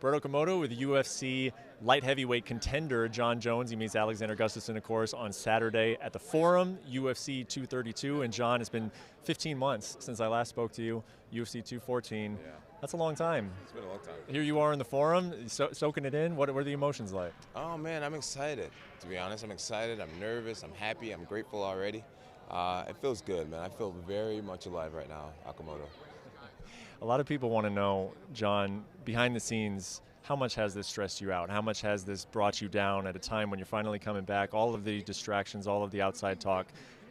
Brett Okamoto with UFC light heavyweight contender Jon Jones. He meets Alexander Gustafsson, of course, on Saturday at the Forum, UFC 232. And Jon, it's been 15 months since I last spoke to you, UFC 214. Yeah. That's a long time. It's been a long time. Here you are in the Forum, soaking it in. What are the emotions like? Oh, man, I'm excited. To be honest, I'm excited. I'm nervous. I'm happy. I'm grateful already. It feels good, man. I feel very much alive right now, Okamoto. A lot of people want to know, Jon, behind the scenes, how much has this stressed you out? How much has this brought you down at a time when you're finally coming back? All of the distractions, all of the outside talk.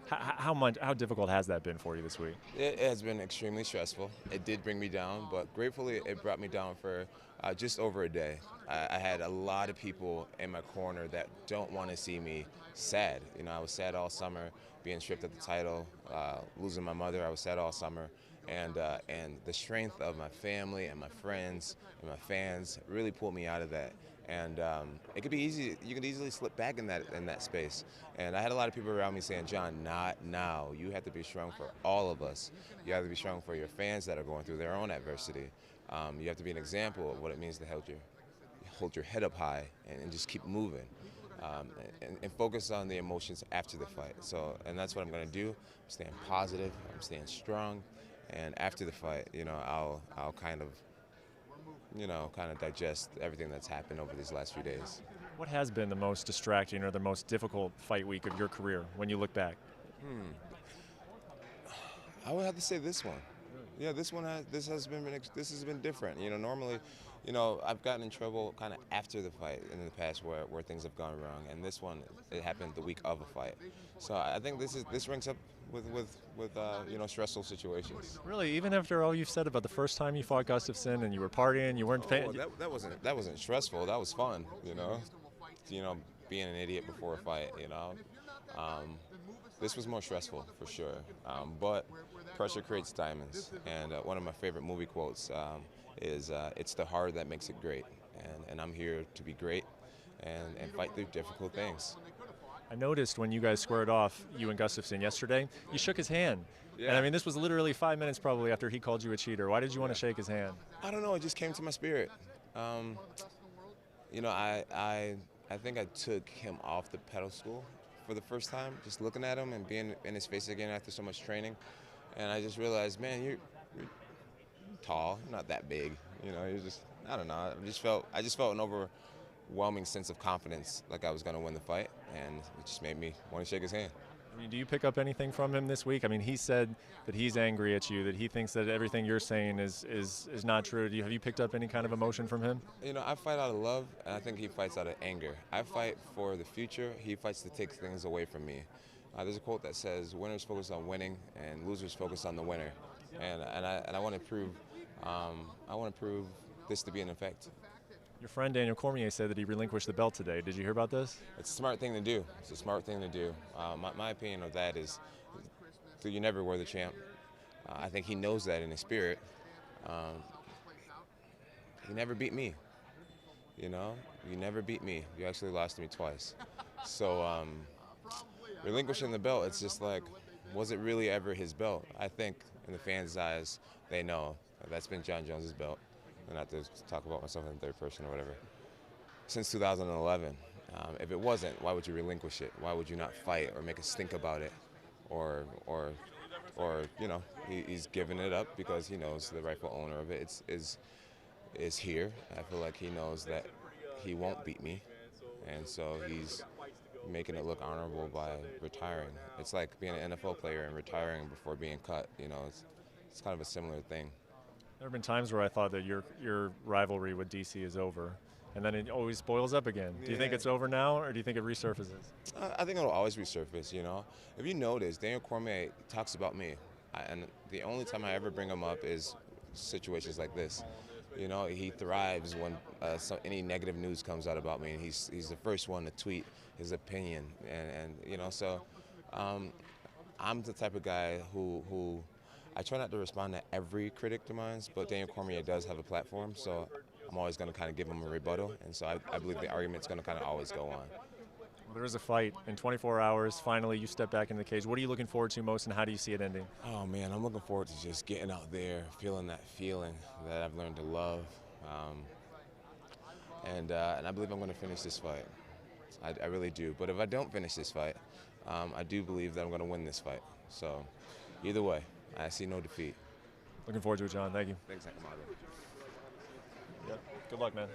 How difficult has that been for you this week? It has been extremely stressful. It did bring me down, but gratefully it brought me down for just over a day. I had a lot of people in my corner that don't want to see me sad. You know, I was sad all summer, being stripped of the title, losing my mother. I was sad all summer. And the strength of my family and my friends and my fans really pulled me out of that. And it could be easy. You could easily slip back in that space. And I had a lot of people around me saying, "Jon, not now. You have to be strong for all of us. You have to be strong for your fans that are going through their own adversity. You have to be an example of what it means to hold your head up high and just keep moving." And focus on the emotions after the fight. And that's what I'm going to do. I'm staying positive. I'm staying strong. And after the fight, you know, I'll kind of digest everything that's happened over these last few days. What has been the most distracting or the most difficult fight week of your career when you look back? I would have to say this one. Yeah, this has been different. You know, normally, you know, I've gotten in trouble kind of after the fight in the past where things have gone wrong, and this one, it happened the week of a fight. So I think this ranks up with you know, stressful situations. Really, even after all you've said about the first time you fought Gustafsson and you were partying, you weren't paying. That wasn't stressful. That was fun. You know, being an idiot before a fight. You know, this was more stressful for sure. But pressure creates diamonds, and one of my favorite movie quotes is "It's the hard that makes it great," and I'm here to be great and fight through difficult things. I noticed when you guys squared off, you and Gustafsson yesterday, you shook his hand. Yeah. And I mean, this was literally 5 minutes probably after he called you a cheater. Why did you want to shake his hand? I don't know. It just came to my spirit. You know, I think I took him off the pedestal for the first time, just looking at him and being in his face again after so much training. And I just realized, man, you're tall, you're not that big. You know, you're just, I don't know. I just felt an overwhelming sense of confidence, like I was going to win the fight, and it just made me want to shake his hand. I mean, do you pick up anything from him this week? I mean, he said that he's angry at you, that he thinks that everything you're saying is not true. Have you picked up any kind of emotion from him? You know, I fight out of love, and I think he fights out of anger. I fight for the future. He fights to take things away from me. There's a quote that says, "Winners focus on winning, and losers focus on the winner." And I want to prove this to be an effect. Your friend Daniel Cormier said that he relinquished the belt today. Did you hear about this? It's a smart thing to do. It's a smart thing to do. My opinion of that is you never were the champ. I think he knows that in his spirit. He never beat me. You know, you never beat me. You actually lost to me twice. So relinquishing the belt, it's just like, was it really ever his belt? I think in the fans' eyes, they know that's been Jon Jones' belt. And not to talk about myself in third person or whatever. Since 2011, if it wasn't, why would you relinquish it? Why would you not fight or make a stink about it? Or you know, he's giving it up because he knows the rightful owner of it is here. I feel like he knows that he won't beat me, and so he's making it look honorable by retiring. It's like being an NFL player and retiring before being cut. You know, it's kind of a similar thing. There have been times where I thought that your rivalry with DC is over, and then it always boils up again. Do you think it's over now, or do you think it resurfaces? I think it'll always resurface, you know. If you notice, Daniel Cormier talks about me, and the only time I ever bring him up is situations like this. You know, he thrives when any negative news comes out about me, and he's the first one to tweet his opinion, and you know, so I'm the type of guy who I try not to respond to every critic of mine, but Daniel Cormier does have a platform, so I'm always going to kind of give him a rebuttal, and so I believe the argument's going to kind of always go on. Well, there is a fight in 24 hours. Finally, you step back in the cage. What are you looking forward to most, and how do you see it ending? Oh, man, I'm looking forward to just getting out there, feeling that feeling that I've learned to love. and I believe I'm going to finish this fight. I really do. But if I don't finish this fight, I do believe that I'm going to win this fight. So either way, I see no defeat. Looking forward to it, Jon. Thank you. Thanks, Okamoto. Yeah. Good luck, man.